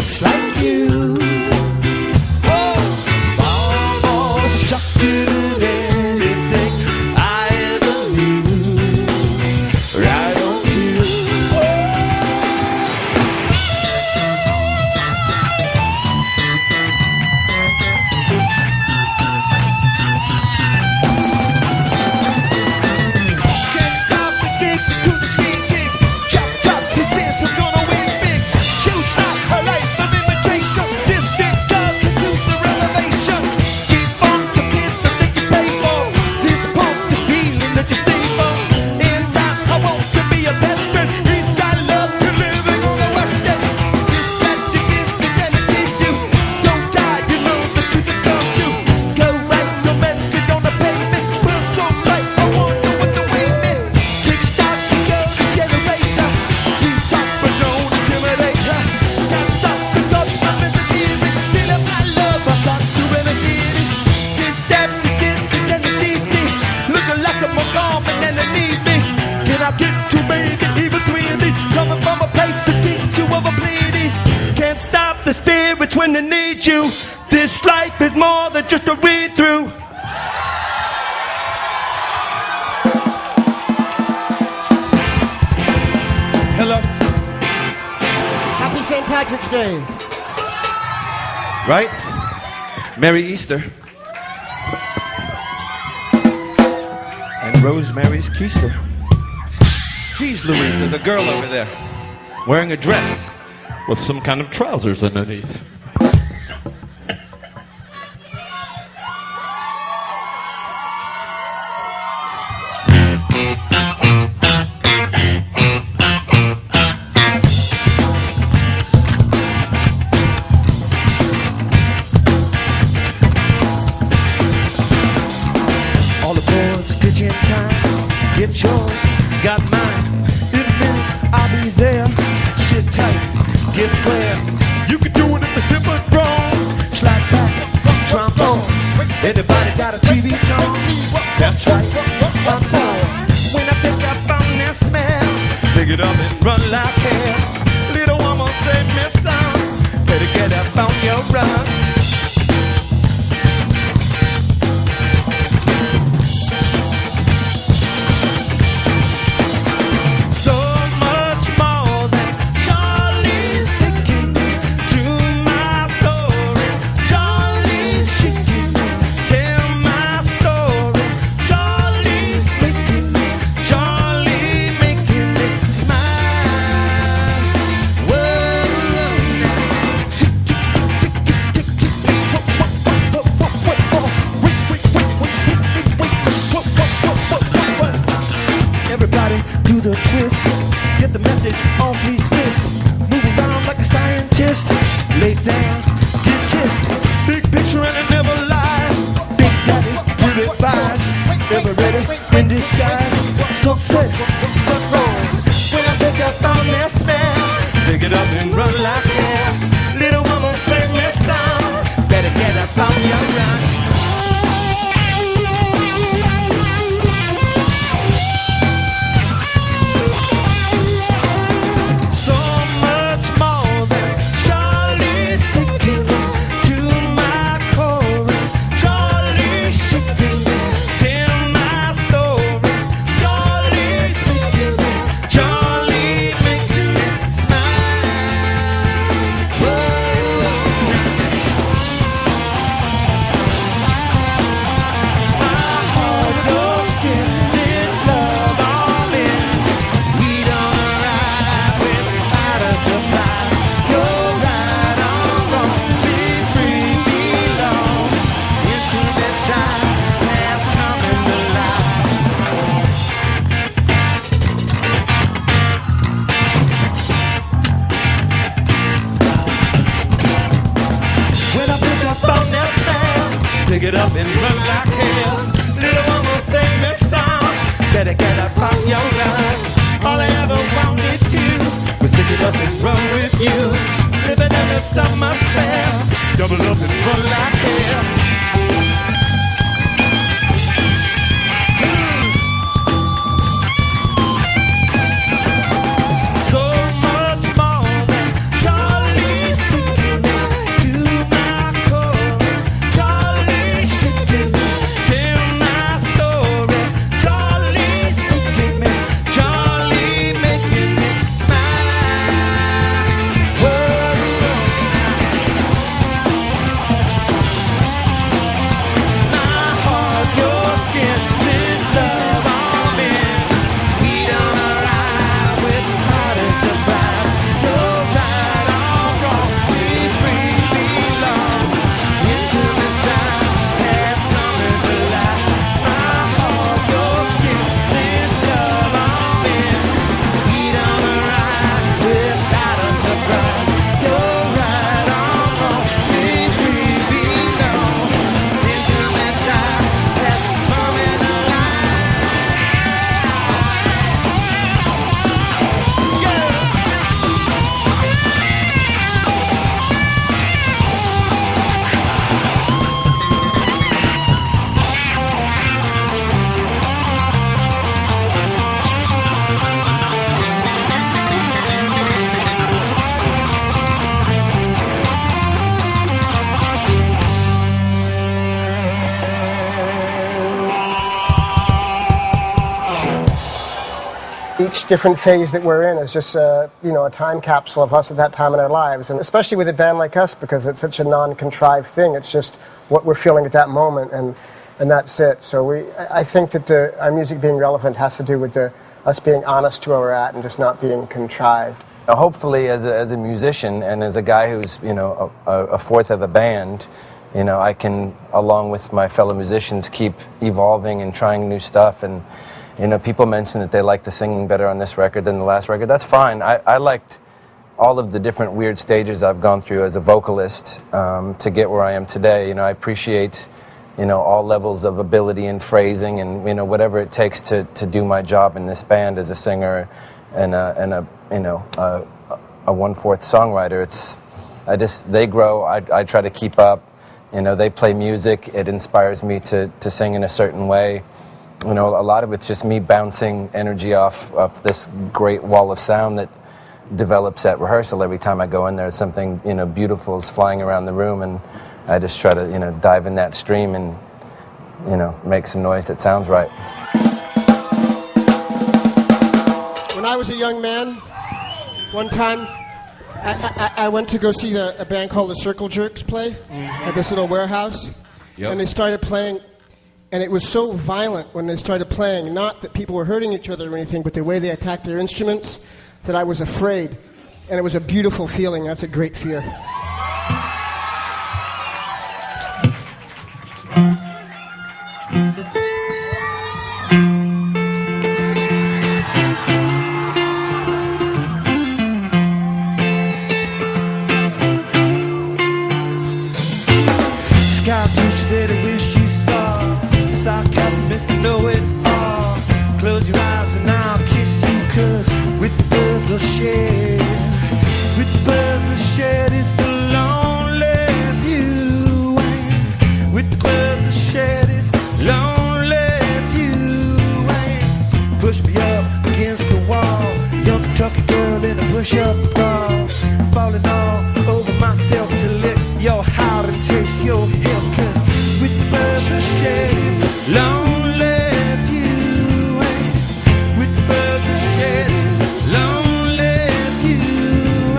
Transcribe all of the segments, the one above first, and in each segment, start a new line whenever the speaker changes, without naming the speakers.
just like you. Oh, I'm all shocked at anything I ever knew. Right on cue. Can't stop the kick to the scene kick. Chop, chop, he says I'm gonna win big. Shoot shot, her life an imitation. Distant cars reduce the reservation. Keep on the piss that they can pay for. This pump the feeling that you stay for. In time, I want to be your best friend. Eastside love, you're living on the west end. This magic is the delegates you. Don't die, you know that you deserve to. Go write your message on the pavement. Burn so bright, I wonder what the way meant. Kickstart the girl, the generator. Sweet talk, but don't intimidate her. Can't stop the thoughts, I'm in the music. Feel of my love, I thought you ever hear this. Just step to get to then the DC. Looking like I'm more common than they need me. Can I get you maybe even three of these? Coming from a place to teach you of a Pleiades. Can't stop the spirits when they need you. This life is more than just a read through. Hello.
Happy St. Patrick's Day.
Right? Merry Easter. And Rosemary's Keister. Geez Louise, there's a girl over there wearing a dress with some kind of trousers underneath. All aboard, stitch in time. Get yours, got mine. In a minute, I'll be there. Sit tight, get square. You can do it if the hip is wrong. Slide back, trombone. Anybody got a TV tone? That's right, I'm born. When I pick up on that smell, pick it up and run like hell. Little woman say, Miss Son, better get up on your run. So much more than Charlie's taking me to my story. Charlie's shaking me, tell my story. Charlie's making me, Charlie making me smile. Whoa, everybody do the twist. Get the message on please fist. Move around like a scientist. Lay down, get kissed. Big picture and it never lies. Big Daddy will advise. Ever ready in disguise. Sunset, sunrise. When I pick up on that smell, pick it up and run like hell. Little woman sing this song. Better get up on your run. So much more than Charlie's taking me to my chorus. Charlie's shaking me, tell my story. Charlie's making me, Charlie making me smile. Whoa. My heart goes in this love all in. We don't arrive with out of supply. You're right on wrong. Be free, belong. Intimate side has come into life. When I pick up on that smell, pick it up and run like hell. Little woman sing this song. Better get up on your run. All I ever wanted to was pick it up and run with you. Living in the summer spell. Double up and run like hell. So much more than Charlie's taking
Each different phase that we're in is just a time capsule of us at that time in our lives, and especially with a band like us, because it's such a non-contrived thing. It's just what we're feeling at that moment, and that's it. So I think that our music being relevant has to do with us being honest to where we're at and just not being contrived.
Hopefully, as a musician and as a guy who's a fourth of a band, I can, along with my fellow musicians, keep evolving and trying new stuff. And people mention that they like the singing better on this record than the last record. That's fine. I liked all of the different weird stages I've gone through as a vocalist to get where I am today. I appreciate all levels of ability and phrasing and whatever it takes to do my job in this band as a singer and a 1/4 songwriter. They grow. I try to keep up. They play music. It inspires me to sing in a certain way. A lot of it's just me bouncing energy off of this great wall of sound that develops at rehearsal. Every time I go in there, something beautiful is flying around the room, and I just try to dive in that stream and make some noise that sounds right.
When I was a young man, one time I went to go see a band called the Circle Jerks play at this little warehouse, and they started playing. And it was so violent when they started playing, not that people were hurting each other or anything, but the way they attacked their instruments, that I was afraid. And it was a beautiful feeling. That's a great fear.
Sky teacher that I wish you saw. Sarcastic, Mr. Know-It-All. Close your eyes and I'll kiss you, 'cause with the birds will shed, with the birds will shed, it's a lonely view. And with the birds will shed, it's a lonely view. And push me up against the wall, young Kentucky girl in a push-up bra, falling all over myself to lick your heart and taste your hip. 'Cause with the birds will shed, it's a lonely view. And with the birds will shed, it's a lonely view.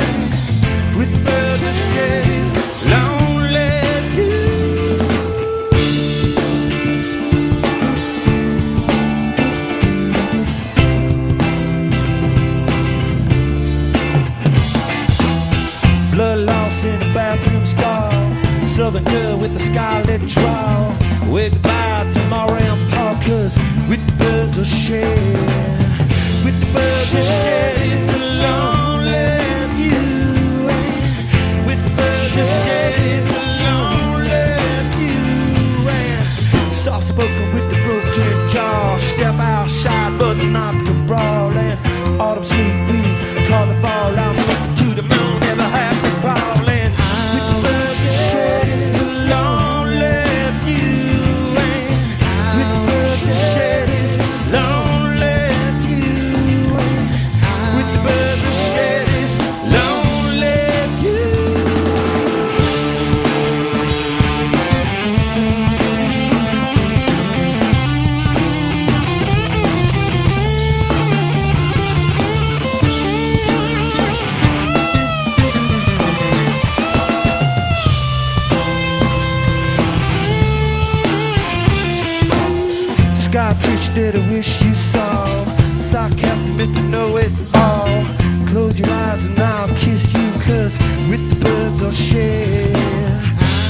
And with the birds will shed, it's a lonely view. Blood loss in a bathroom stall, Southern girl with the scarlet draw. Wave goodbye to Maureen Paul, 'cause with the birds will shed, with the birds will shed, it's a lonely view. And with the birds will shed, it's a lonely view. And soft spoken with the broken jaw, step outside but not to brawl. And autumn sweet weed, call the fall, I'm looking to the moon, never have to crawl. And with the birds will shed, it's a lonely view. And with the birds will shed, it's a lonely view. And with the birds will shed, it's a lonely view. Sky fish that I wish you saw. Sarcastic, Mr. Know-It-All. Close your eyes and I'll kiss you, 'cause with the birds will shed,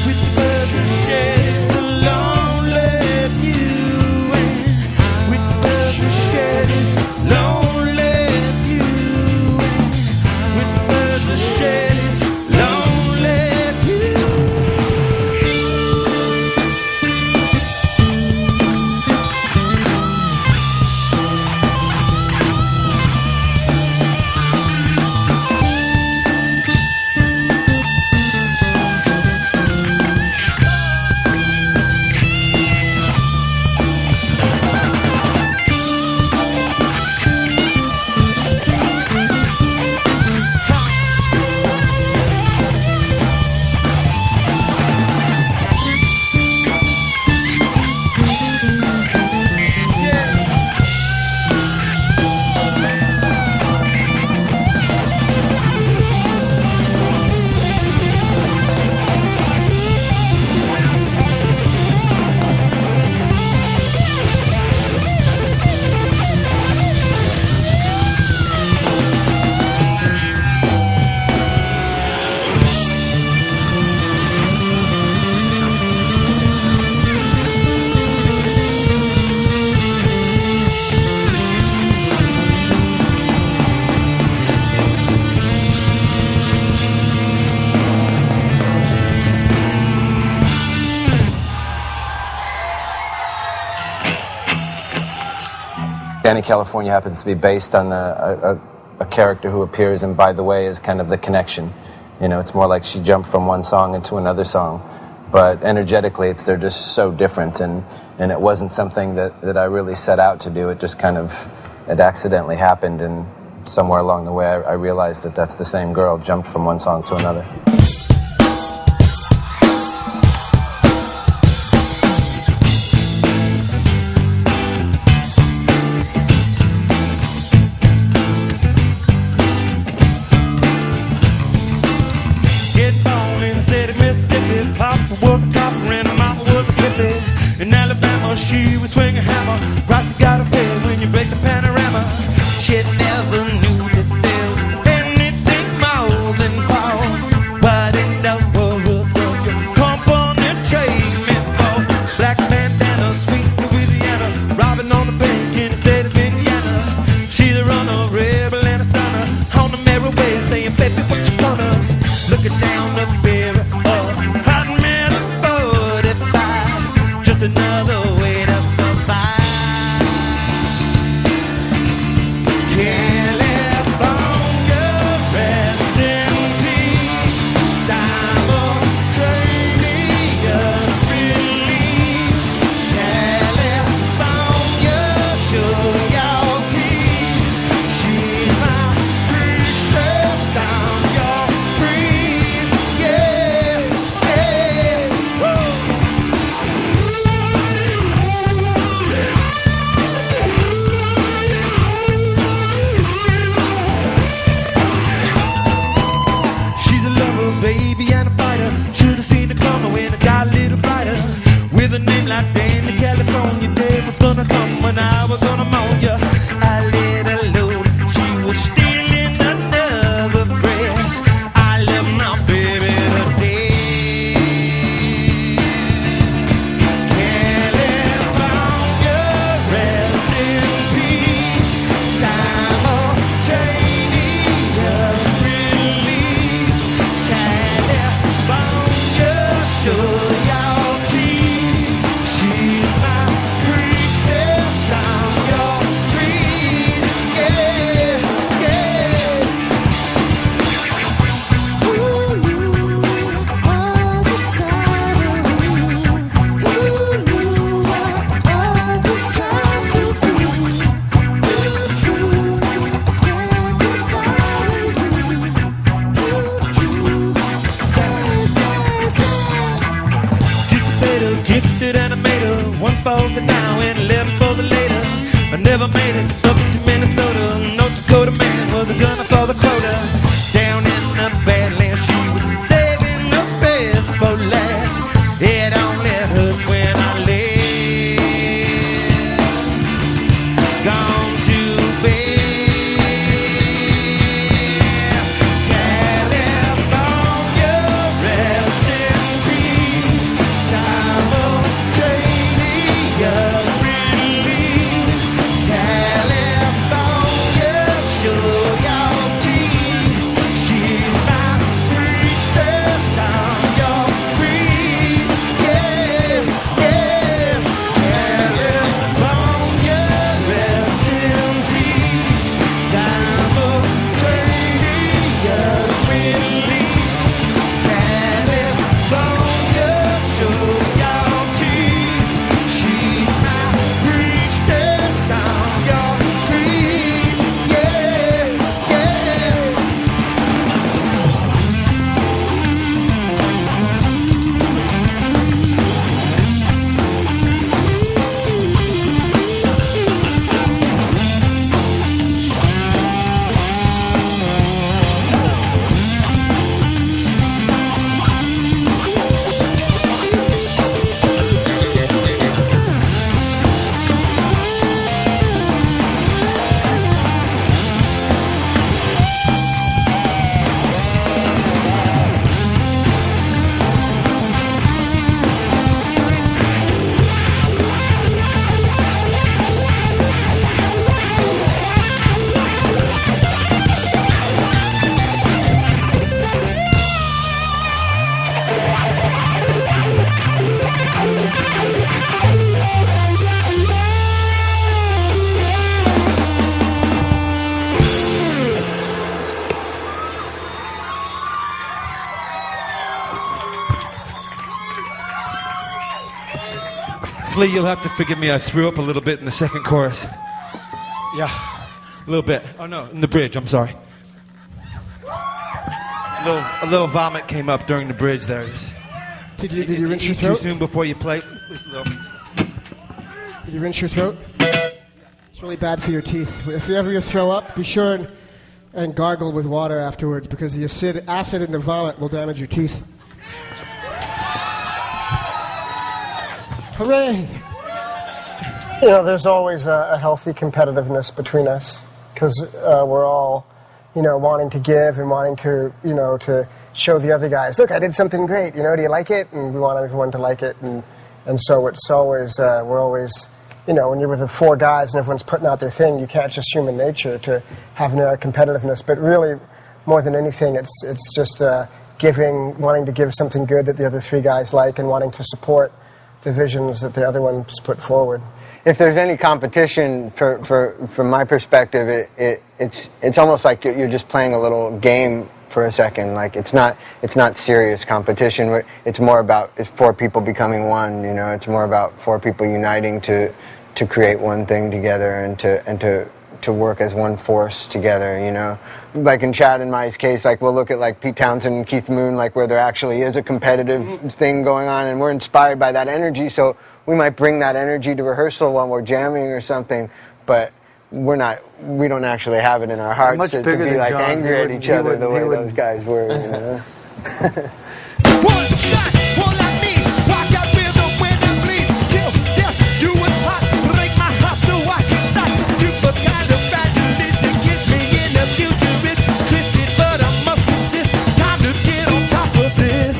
with the birds will shed, it's a lonely view. And with the birds will shed, it's a lonely view. And with the birds will shed, it's a lonely view.
Danny California happens to be based on a character who appears, and by the way, is kind of the connection. You know, it's more like she jumped from one song into another song, but energetically, they're just so different, and it wasn't something that I really set out to do. It just kind of, it accidentally happened, and somewhere along the way, I realized that that's the same girl, jumped from one song to another.
Was a copper and mama was a hippie. In Alabama, she was swinging a hammer. Price you gotta pay when you break the panorama. She never knew that there was anything more than power. What in the world does your company trade me for? Black bandana, sweet Louisiana, robbing on the bank in the state of Indiana. She's a runner, rebel and a stunner, on the merry way saying, baby, what you gonna? Looking down the barrel of hot metal 45, just another way to survive. California, rest in peace. Simultaneous relief. California, show your teeth. She's my princess, down your breeze. Yeah, yeah, woo. She's a lover, baby, and a fighter. Should've seen her coming when it got a little brighter. With a name like Danny California, day was gonna come when I was gonna moan ya. I let her load, she was stealing another breath. I left my baby today. California, rest in peace. Simultaneous release. California, show your teeth. She's my priestess, down your breeze. Yeah, yeah. Gifted and I made her, one for the now and 11 for the later. I never made it up to Minnesota. North Dakota man was a gunner for the quota. Down in the Badlands, she was saving the best for last. It only hurts when I leave. Gone to bed. California, rest in peace. Simultaneous release. California. Flea, you'll have to forgive me. I threw up a little bit in the second chorus.
Yeah.
A little bit. Oh, no, in the bridge. I'm sorry. A little vomit came up during the bridge there.
Did you rinse your
Eat too
throat?
soon before you play?
Did you rinse your throat? It's really bad for your teeth. If you ever throw up, be sure and gargle with water afterwards because the acid in the vomit will damage your teeth. Hooray! You know, there's always a healthy competitiveness between us because we're all, you know, wanting to give and wanting to, you know, to show the other guys, look, I did something great, you know, do you like it? And we want everyone to like it. And so it's always, we're always, you know, when you're with the four guys and everyone's putting out their thing, you can't just human nature to have no competitiveness. But really, more than anything, it's just giving, wanting to give something good that the other three guys like and wanting to support the visions that the other ones put forward.
If there's any competition, from my perspective, it's almost like you're just playing a little game for a second. Like it's not serious competition. It's more about four people becoming one. You know, it's more about four people uniting to create one thing together and to work as one force together. You know, like in Chad and Mai's case, like we'll look at like Pete Townsend and Keith Moon, like where there actually is a competitive thing going on, and we're inspired by that energy. So we might bring that energy to rehearsal while we're jamming or something, but we don't actually have it in our hearts to be like John. Angry at each other the way those guys were, you know.
One shot, one like me. Rock out rhythm when it bleeds. Till death, you was hot. Break my heart so I can stop. You the kind of bad you need to get me in the future. It's twisted, but I must insist. Time to get on top of this.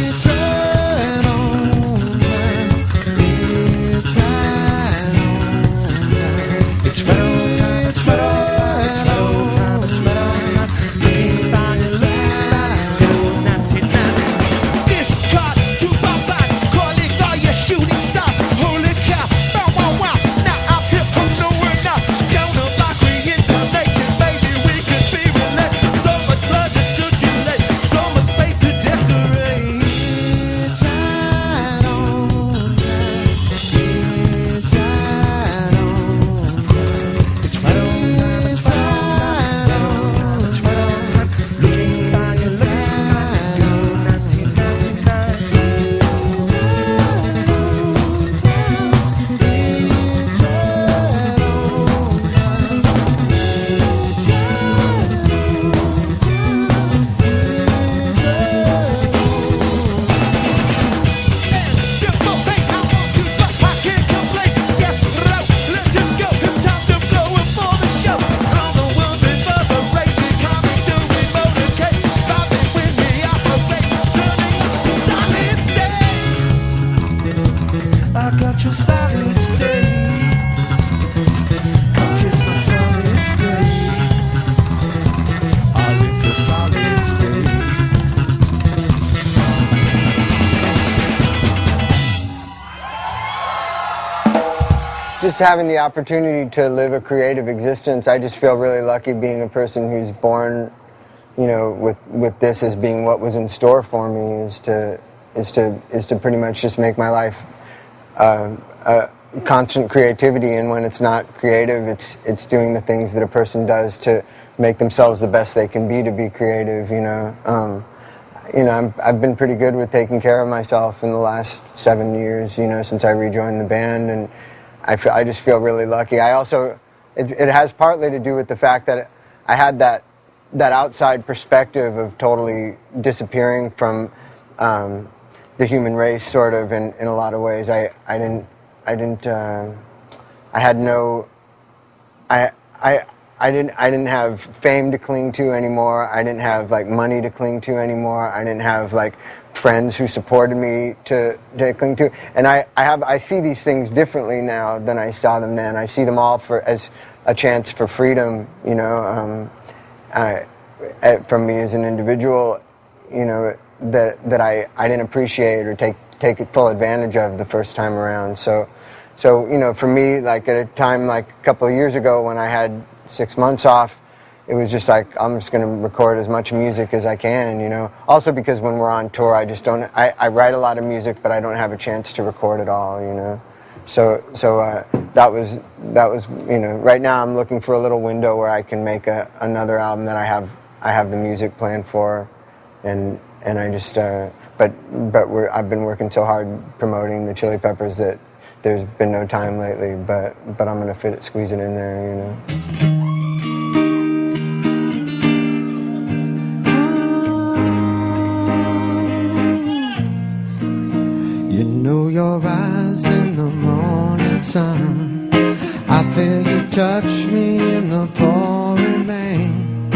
It's right on time. It's right on time. It's right on time. It's right on time. It's right on time. It's right on time. Looking by your light. Discard to my back, calling all your shooting stars. Holy cow, bow wow wow. Now I'm hip, I'm nowhere now. Down the block, reincarnated, baby, we could be related. So much blood to circulate, so much space to decorate. It's right on time. It's right on time. It's right on time. It's right on time. It's right on time. Looking by your light, go 1999. I got your solid state. Come kiss my solid state. I lick your solid state.
Just having the opportunity to live a creative existence, I just feel really lucky being a person who's born, you know, with this as being what was in store for me, is to pretty much just make my life constant creativity. And when it's not creative, it's doing the things that a person does to make themselves the best they can be to be creative. You know, I've been pretty good with taking care of myself in the last 7 years. You know, since I rejoined the band, and I just feel really lucky. I also, it has partly to do with the fact that I had that outside perspective of totally disappearing from the human race, sort of, in a lot of ways. I didn't have fame to cling to anymore. I didn't have like money to cling to anymore. I didn't have like friends who supported me to cling to. And I see these things differently now than I saw them then. I see them all as a chance for freedom, you know, from me as an individual, you know, that I didn't appreciate or take full advantage of the first time around. So you know, for me, like at a time like a couple of years ago when I had 6 months off, it was just like, I'm just going to record as much music as I can, and, you know, also because when we're on tour, I just don't, I write a lot of music, but I don't have a chance to record it all, you know. So that was, you know, right now I'm looking for a little window where I can make another album that I have the music planned for, and I just, but I've been working so hard promoting the Chili Peppers that there's been no time lately, but I'm going to squeeze it in there, you know.
You know your eyes in the morning sun, I feel you touch me in the pouring rain,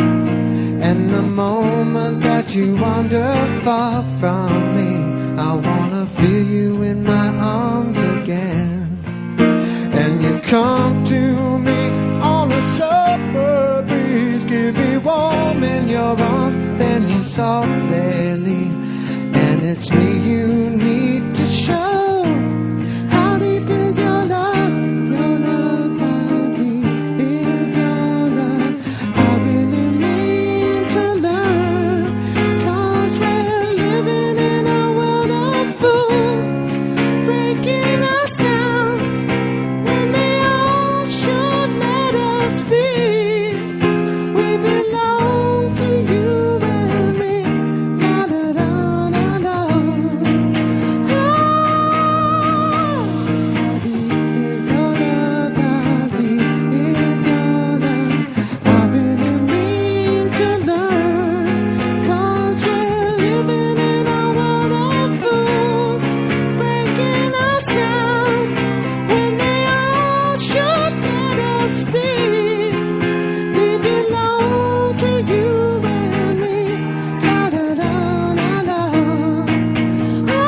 and the moment that you wander far from me, I wanna feel you in my arms again. And you come to me on a summer breeze, give me warm in your arms, then you softly leave, and it's me you need to show. How deep is your love? Your love, how deep is your love? I really mean to learn, 'cause we're living in a world of fools, breaking us down when they all should let us be. We belong to you and me. La da da da da. Oh, is your love, how deep is your love? I really mean to learn, 'cause we're living in a world of fools, breaking us down when they all should let us be. We belong to you and me. La da da da da. Oh.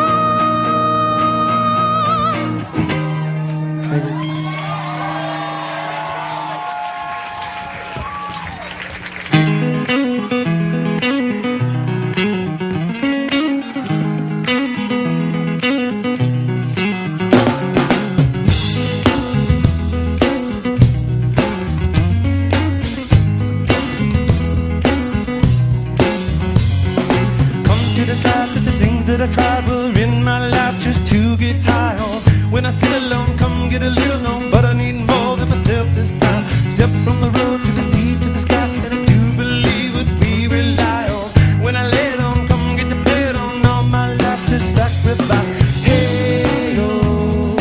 Come to decide that the things that I tried were in my life just to get high on. When I sit alone, come get a little known, but I need more than myself this time. Step from the road to the sea to the sky, and I do believe what we rely on. When I lay it on, come get to play it on, all my life to sacrifice. Hey, oh,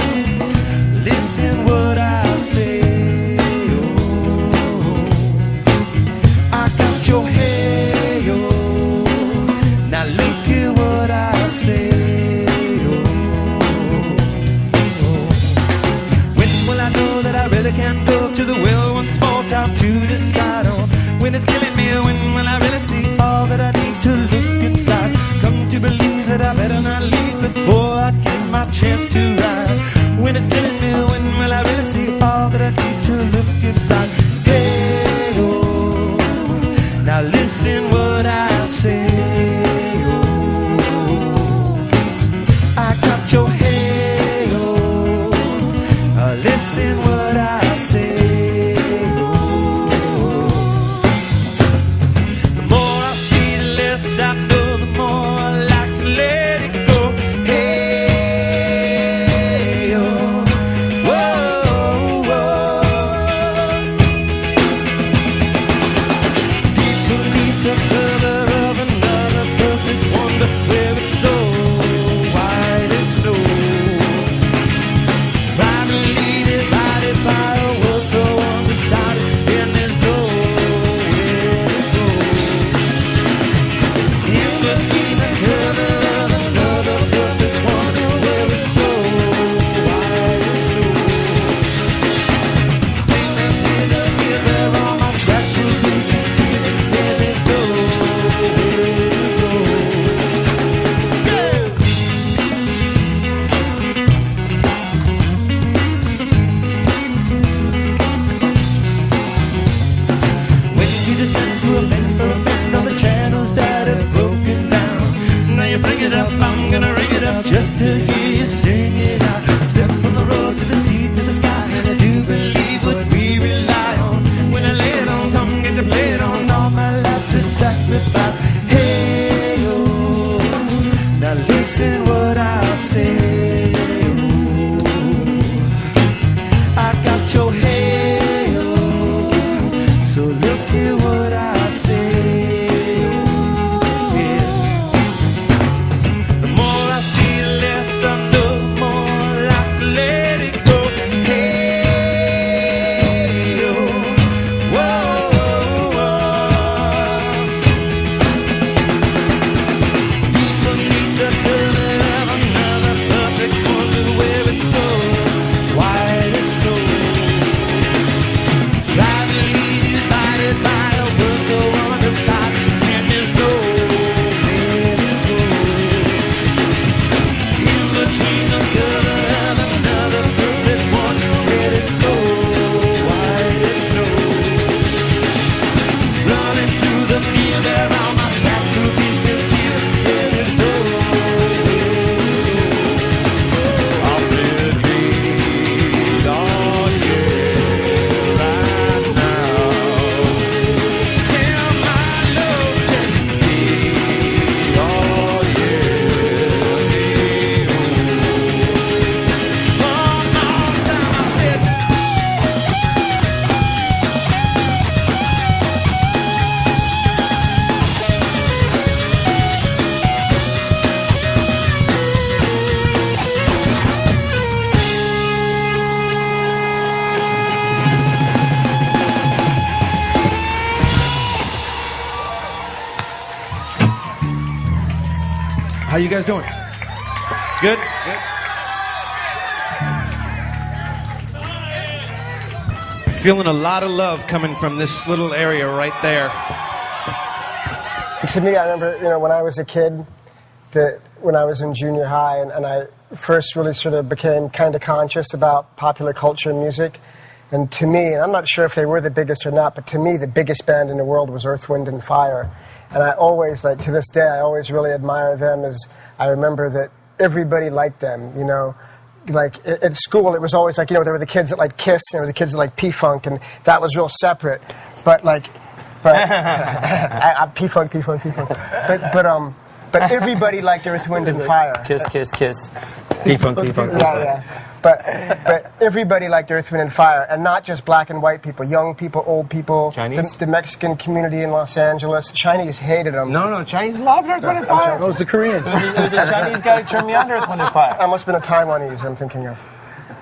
listen what I say. Oh, I got your hey, oh. Now look at what I say. When will I know that I really can't go to the well once more? Time to decide on when it's killing me. When will I really see all that I need to look inside? Come to believe that I better not leave before I get my chance to ride. When it's killing me, when will I really see all that I need to look inside? Hey, oh, now listen what I say. I got your halo. Listen what I say. The more I see, the less I know. The more I like to let it go. Hey, oh, whoa, whoa. How you guys doing? Good? Good. Feeling a lot of love coming from this little area right there.
To me, I remember, when I was a kid, that when I was in junior high, and I first really sort of became kind of conscious about popular culture and music. And to me, and I'm not sure if they were the biggest or not, but to me, the biggest band in the world was Earth, Wind & Fire. And I always, to this day, I always really admire them, as I remember that everybody liked them, Like, at school, it was always there were the kids that liked Kiss, and there were the kids that liked P-Funk, and that was real separate. But P-Funk. But everybody liked Earth, Wind & Fire.
Kiss, kiss, kiss. P-Funk, P-Funk, P-Funk.
Yeah. But everybody liked Earth, Wind & Fire, and not just black and white people, young people, old people.
Chinese?
The Mexican community in Los Angeles. The Chinese hated them.
No, Chinese loved Earth, Wind & Fire.
Those the Koreans.
The Chinese guy turned me on to Earth, Wind & Fire.
I must have been a Taiwanese I'm thinking of.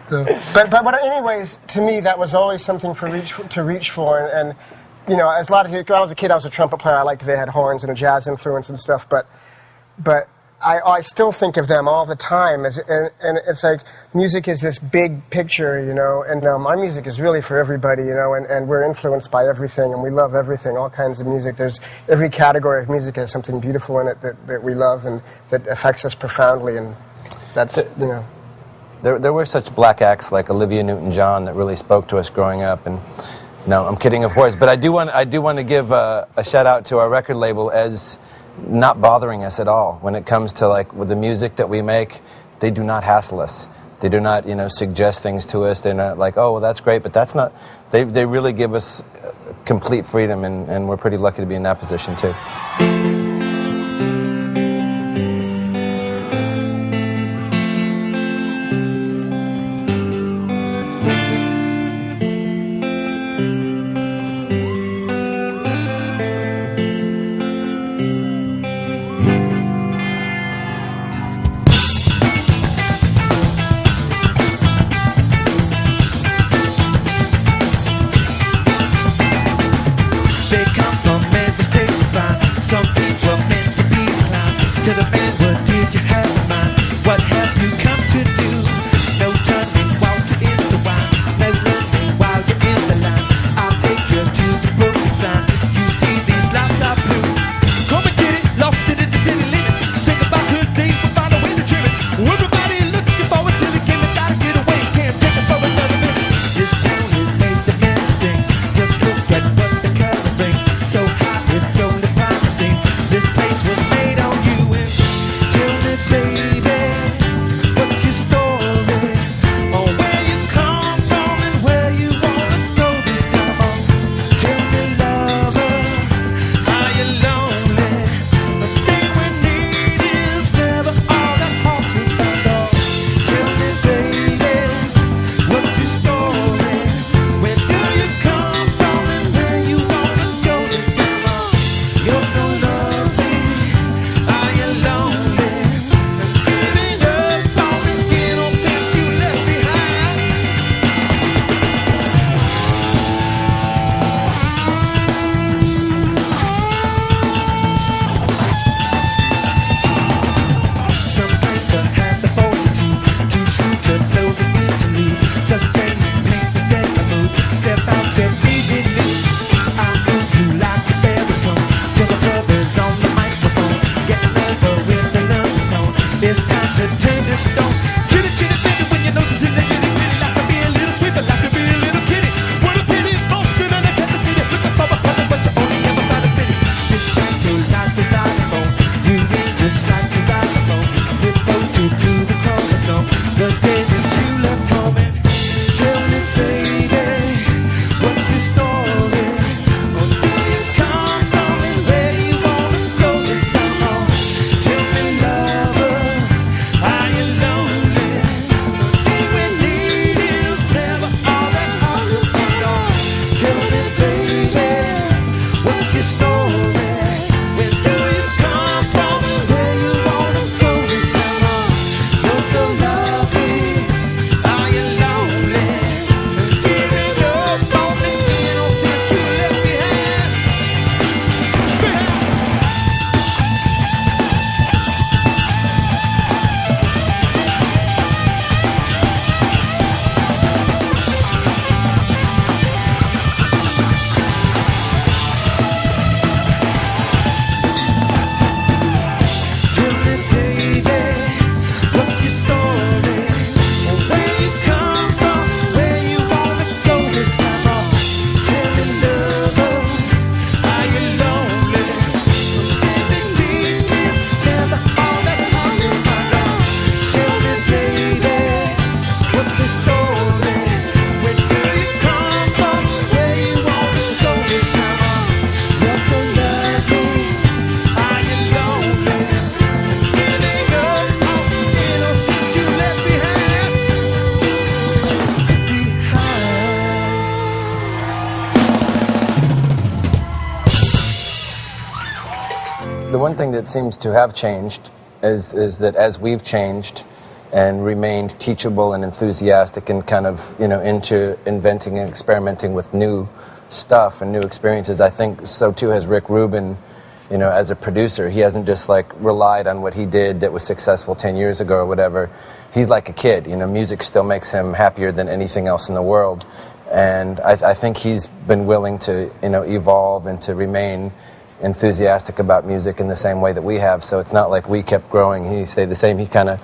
But anyways, to me, that was always something to reach for, and as a lot of when I was a kid, I was a trumpet player. I liked they had horns and a jazz influence and stuff, but I still think of them all the time, and it's like music is this big picture, and my music is really for everybody, and we're influenced by everything, and we love everything, all kinds of music. There's every category of music has something beautiful in it that we love and that affects us profoundly, and that's,
There were such black acts like Olivia Newton-John that really spoke to us growing up, and no, I'm kidding, of course, but I do want to give a shout out to our record label as not bothering us at all when it comes to with the music that we make. They do not hassle us. They do not suggest things to us. They're not like, oh, well, that's great, but that's not. They really give us complete freedom, and we're pretty lucky to be in that position too.
They come from every state to find some people
the one thing that seems to have changed is that as we've changed and remained teachable and enthusiastic and kind of, you know, into inventing and experimenting with new stuff and new experiences, I think so too has Rick Rubin, you know, as a producer. He hasn't just like relied on what he did that was successful 10 years ago or whatever. He's like a kid, you know, music still makes him happier than anything else in the world. And I think he's been willing to, you know, evolve and to remain enthusiastic about music in the same way that we have. So it's not like we kept growing, he stayed the same. He kind of,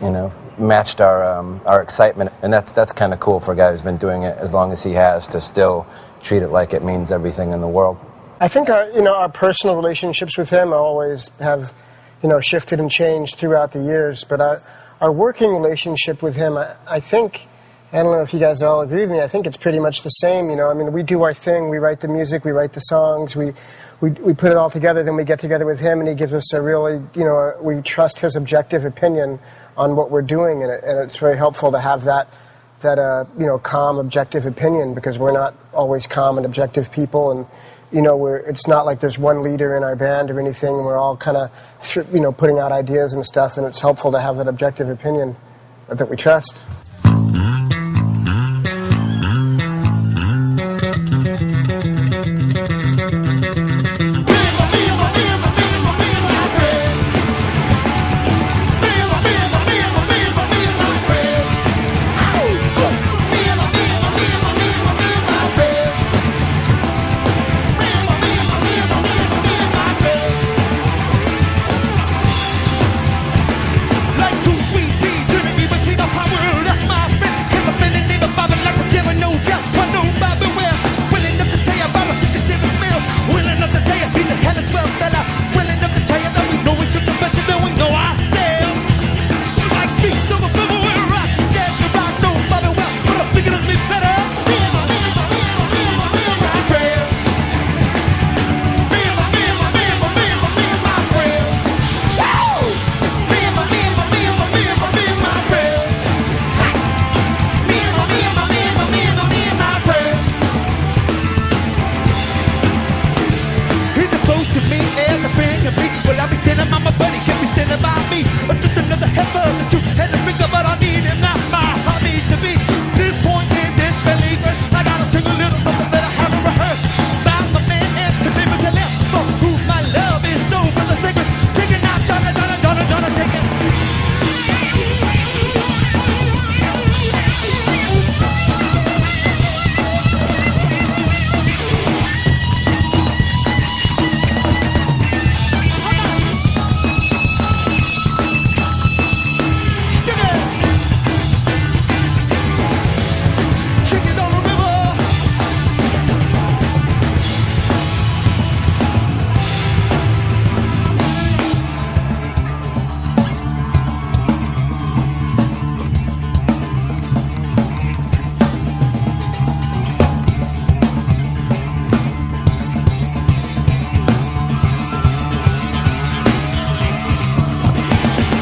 you know, matched our excitement, and that's kind of cool for a guy who's been doing it as long as he has, to still treat it like it means everything in the world.
I think our personal relationships with him always have, you know, shifted and changed throughout the years. But our working relationship with him, I think, I don't know if you guys all agree with me, I think it's pretty much the same. You know, I mean, we do our thing, we write the music, we write the songs, we put it all together, then we get together with him, and he gives us a really, you know, we trust his objective opinion on what we're doing, and it's very helpful to have that you know, calm, objective opinion, because we're not always calm and objective people, and you know, it's not like there's one leader in our band or anything, and we're all kind of, you know, putting out ideas and stuff, and it's helpful to have that objective opinion that we trust.
Like two sweet peas, giving me between the power. That's my friend. If I'm feeling even bobbing like the devil knows ya. I know Bobby well. Willing enough to tell you about a sick and seven smells. Willing enough to tell you he's a hell as well, fella. Willing enough to tell you that we know we took the best and then we know ourselves. Like beasts of a feather, we're rock. Yeah, you rock, know Bobby well, but I figured it'd be better. He's as close to me as a friend can be. Well, I'll be standing by my buddy, he'll be standing by me. Just another heifer, the truth and the finger, but I need him, not my hobby to be. This point in this belly, I gotta sing a little something that I haven't rehearsed. About my man and the neighbors that left, for who my love is so for the sacred. Take it now, Donna, take it. Chicken on the river.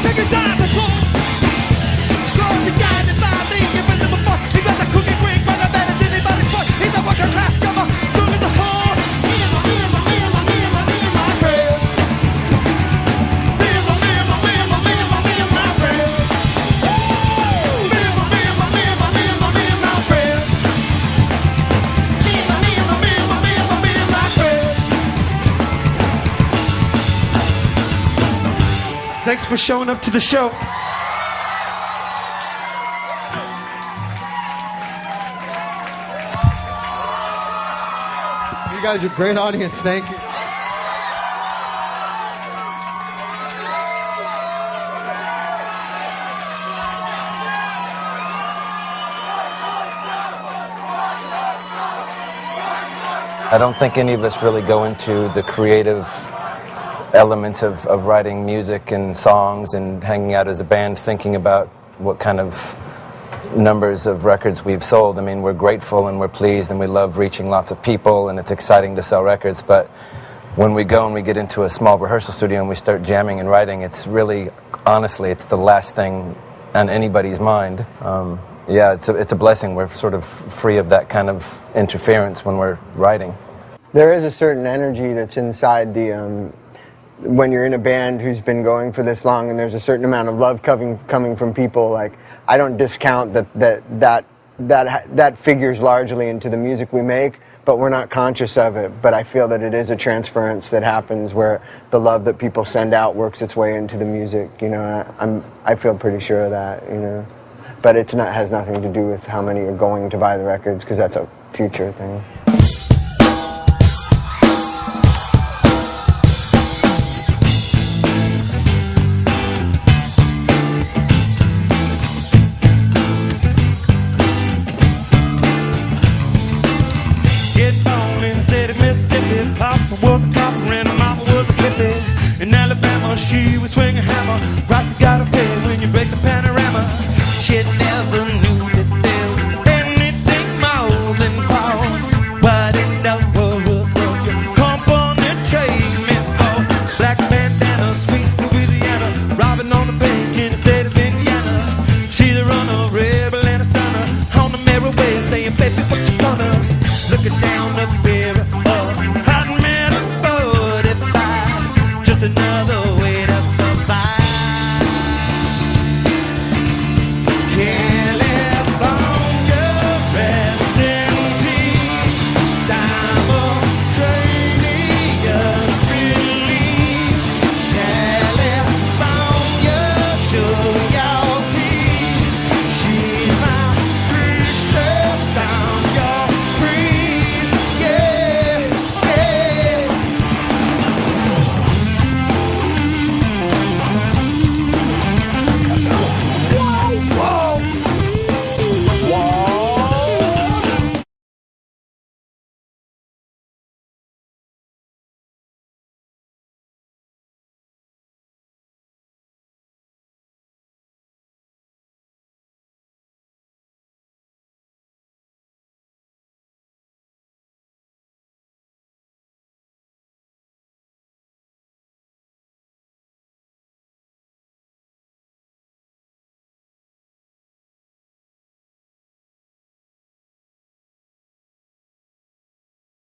Take your time, let's go. So the guy that found me, you've been there before. He got the cookie ring, but I bet it's anybody's boy. He's a working class drummer, strung as a horse. Me and my friends. Me and my friends. Thanks for showing up to the show.
You guys are a great audience. Thank you.
I don't think any of us really go into the creative elements of writing music and songs and hanging out as a band thinking about what kind of numbers of records we've sold. I mean, we're grateful and we're pleased and we love reaching lots of people and it's exciting to sell records, but when we go and we get into a small rehearsal studio and we start jamming and writing, it's really, honestly, it's the last thing on anybody's mind. Yeah, it's a blessing. We're sort of free of that kind of interference when we're writing.
There is a certain energy that's inside when you're in a band who's been going for this long and there's a certain amount of love coming from people, like, I don't discount that figures largely into the music we make, but we're not conscious of it. But I feel that it is a transference that happens where the love that people send out works its way into the music. You know, I feel pretty sure of that. You know, but has nothing to do with how many are going to buy the records, because that's a future thing.
Get on instead of Mississippi, pop the world.